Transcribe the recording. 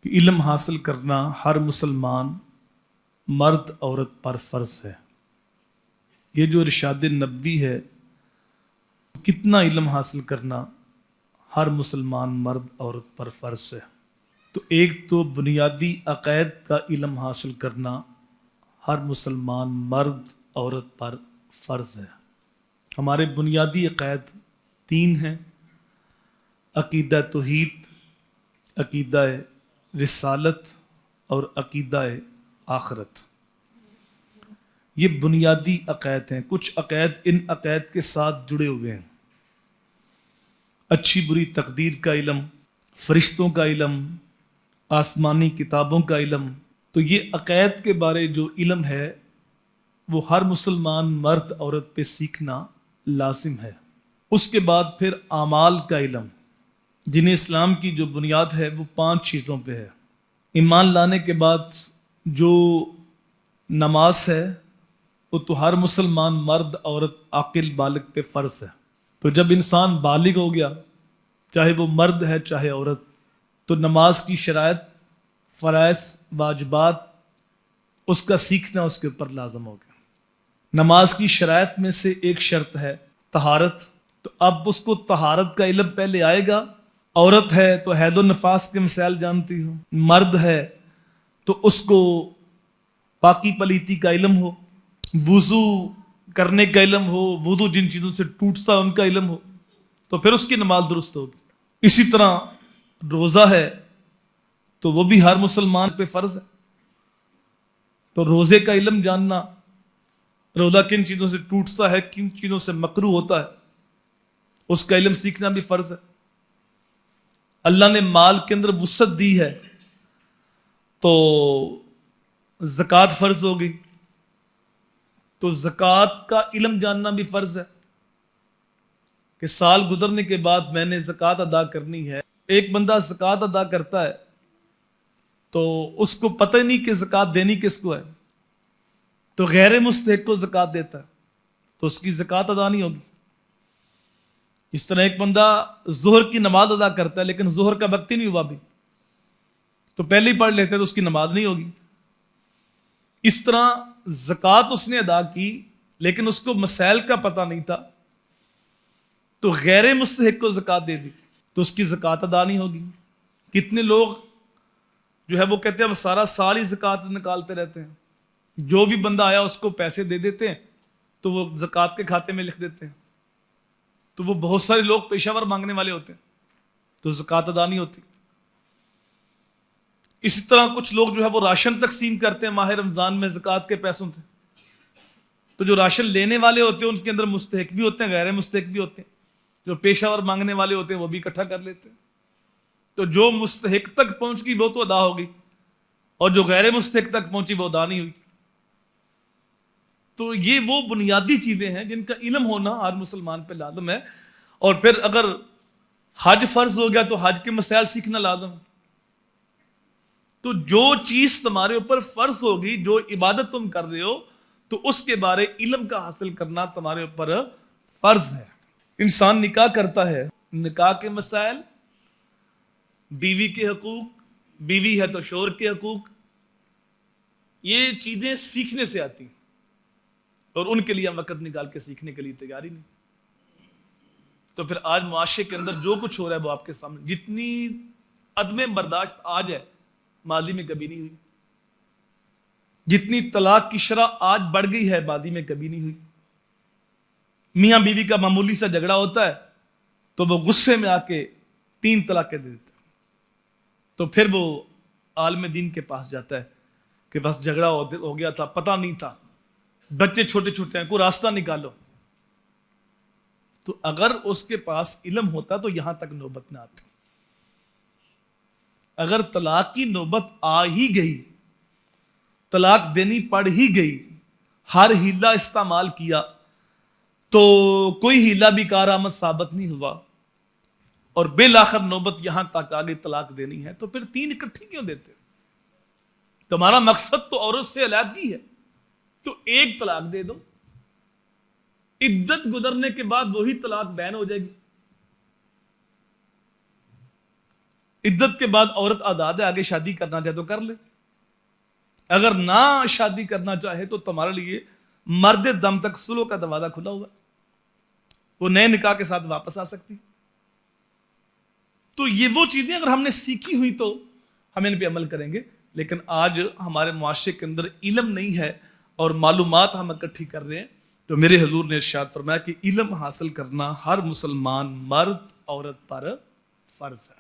کہ علم حاصل کرنا ہر مسلمان مرد عورت پر فرض ہے۔ یہ جو ارشاد نبوی ہے، کتنا علم حاصل کرنا ہر مسلمان مرد عورت پر فرض ہے۔ تو ایک تو بنیادی عقائد کا علم حاصل کرنا ہر مسلمان مرد عورت پر فرض ہے۔ ہمارے بنیادی عقائد 3 ہیں: عقیدہ توحید، عقیدہ رسالت اور عقیدہ آخرت۔ یہ بنیادی عقائد ہیں۔ کچھ عقائد ان عقائد کے ساتھ جڑے ہوئے ہیں: اچھی بری تقدیر کا علم، فرشتوں کا علم، آسمانی کتابوں کا علم۔ تو یہ عقائد کے بارے جو علم ہے وہ ہر مسلمان مرد عورت پہ سیکھنا لازم ہے۔ اس کے بعد پھر اعمال کا علم، جن اسلام کی جو بنیاد ہے وہ 5 چیزوں پہ ہے۔ ایمان لانے کے بعد جو نماز ہے وہ تو ہر مسلمان مرد عورت عاقل بالغ پہ فرض ہے۔ تو جب انسان بالغ ہو گیا، چاہے وہ مرد ہے چاہے عورت، تو نماز کی شرائط، فرائض، واجبات، اس کا سیکھنا اس کے اوپر لازم ہو گیا۔ نماز کی شرائط میں سے ایک شرط ہے طہارت، تو اب اس کو طہارت کا علم پہلے آئے گا۔ عورت ہے تو حید و نفاس کے مسائل جانتی ہو، مرد ہے تو اس کو پاکی پلیتی کا علم ہو، وضو کرنے کا علم ہو، وضو جن چیزوں سے ٹوٹتا ان کا علم ہو، تو پھر اس کی نماز درست ہوگی۔ اسی طرح روزہ ہے تو وہ بھی ہر مسلمان پہ فرض ہے۔ تو روزے کا علم جاننا، روزہ کن چیزوں سے ٹوٹتا ہے، کن چیزوں سے مکروہ ہوتا ہے، اس کا علم سیکھنا بھی فرض ہے۔ اللہ نے مال کے اندر وسعت دی ہے تو زکوٰۃ فرض ہو گئی، تو زکوٰۃ کا علم جاننا بھی فرض ہے کہ سال گزرنے کے بعد میں نے زکوٰۃ ادا کرنی ہے۔ ایک بندہ زکوٰۃ ادا کرتا ہے تو اس کو پتہ ہی نہیں کہ زکوٰۃ دینی کس کو ہے، تو غیر مستحق کو زکوٰۃ دیتا ہے تو اس کی زکوٰۃ ادا نہیں ہوگی۔ اس طرح ایک بندہ ظہر کی نماز ادا کرتا ہے لیکن ظہر کا وقت ہی نہیں ہوا ابھی، تو پہلے ہی پڑھ لیتے ہیں تو اس کی نماز نہیں ہوگی۔ اس طرح زکوٰۃ اس نے ادا کی لیکن اس کو مسائل کا پتہ نہیں تھا تو غیر مستحق کو زکوٰۃ دے دی تو اس کی زکوٰۃ ادا نہیں ہوگی۔ کتنے لوگ جو ہے وہ کہتے ہیں ہم سارا سال ہی زکوٰۃ نکالتے رہتے ہیں، جو بھی بندہ آیا اس کو پیسے دے دیتے ہیں تو وہ زکوٰۃ کے کھاتے میں لکھ دیتے ہیں، تو وہ بہت سارے لوگ پیشہ ور مانگنے والے ہوتے ہیں تو زکوٰۃ ادا نہیں ہوتی۔ اسی طرح کچھ لوگ جو ہے وہ راشن تقسیم کرتے ہیں ماہ رمضان میں زکوٰۃ کے پیسوں سے، تو جو راشن لینے والے ہوتے ہیں ان کے اندر مستحق بھی ہوتے ہیں، غیر مستحق بھی ہوتے ہیں، جو پیشہ ور مانگنے والے ہوتے ہیں وہ بھی اکٹھا کر لیتے ہیں، تو جو مستحق تک پہنچ گئی وہ تو ادا ہوگی اور جو غیر مستحق تک پہنچی وہ ادا نہیں ہوئی۔ تو یہ وہ بنیادی چیزیں ہیں جن کا علم ہونا ہر مسلمان پہ لازم ہے۔ اور پھر اگر حج فرض ہو گیا تو حج کے مسائل سیکھنا لازم ہے۔ تو جو چیز تمہارے اوپر فرض ہوگی، جو عبادت تم کر رہے ہو، تو اس کے بارے علم کا حاصل کرنا تمہارے اوپر فرض ہے۔ انسان نکاح کرتا ہے، نکاح کے مسائل، بیوی کے حقوق، بیوی ہے تو شوہر کے حقوق، یہ چیزیں سیکھنے سے آتی ہیں اور ان کے لیے ہم وقت نکال کے سیکھنے کے لیے تیاری نہیں۔ تو پھر آج معاشرے کے اندر جو کچھ ہو رہا ہے وہ آپ کے سامنے، جتنی عدم برداشت آج ہے ماضی میں کبھی نہیں ہوئی، جتنی طلاق کی شرح آج بڑھ گئی ہے ماضی میں کبھی نہیں ہوئی۔ میاں بیوی کا معمولی سا جھگڑا ہوتا ہے تو وہ غصے میں آ کے 3 طلاقیں دے دیتے ہیں، تو پھر وہ عالم دین کے پاس جاتا ہے کہ بس جھگڑا ہو گیا تھا، پتہ نہیں تھا، بچے چھوٹے چھوٹے ہیں، کوئی راستہ نکالو۔ تو اگر اس کے پاس علم ہوتا تو یہاں تک نوبت نہ آتی۔ اگر طلاق کی نوبت آ ہی گئی، طلاق دینی پڑ ہی گئی، ہر ہیلا استعمال کیا تو کوئی ہیلا بھی کارآمد ثابت نہیں ہوا اور بالآخر نوبت یہاں تک آگے طلاق دینی ہے، تو پھر 3 اکٹھی کیوں دیتے؟ تمہارا مقصد تو عورت سے علیحدگی ہے تو 1 طلاق دے دو، عدت گزرنے کے بعد وہی طلاق بین ہو جائے گی۔ عدت کے بعد عورت آزاد ہے، آگے شادی کرنا چاہے تو کر لے، اگر نہ شادی کرنا چاہے تو تمہارے لیے مرد دم تک سلو کا دروازہ کھلا ہوا، وہ نئے نکاح کے ساتھ واپس آ سکتی۔ تو یہ وہ چیزیں اگر ہم نے سیکھی ہوئی تو ہم ان پہ عمل کریں گے، لیکن آج ہمارے معاشرے کے اندر علم نہیں ہے اور معلومات ہم اکٹھی کر رہے ہیں۔ تو میرے حضور نے ارشاد فرمایا کہ علم حاصل کرنا ہر مسلمان مرد عورت پر فرض ہے۔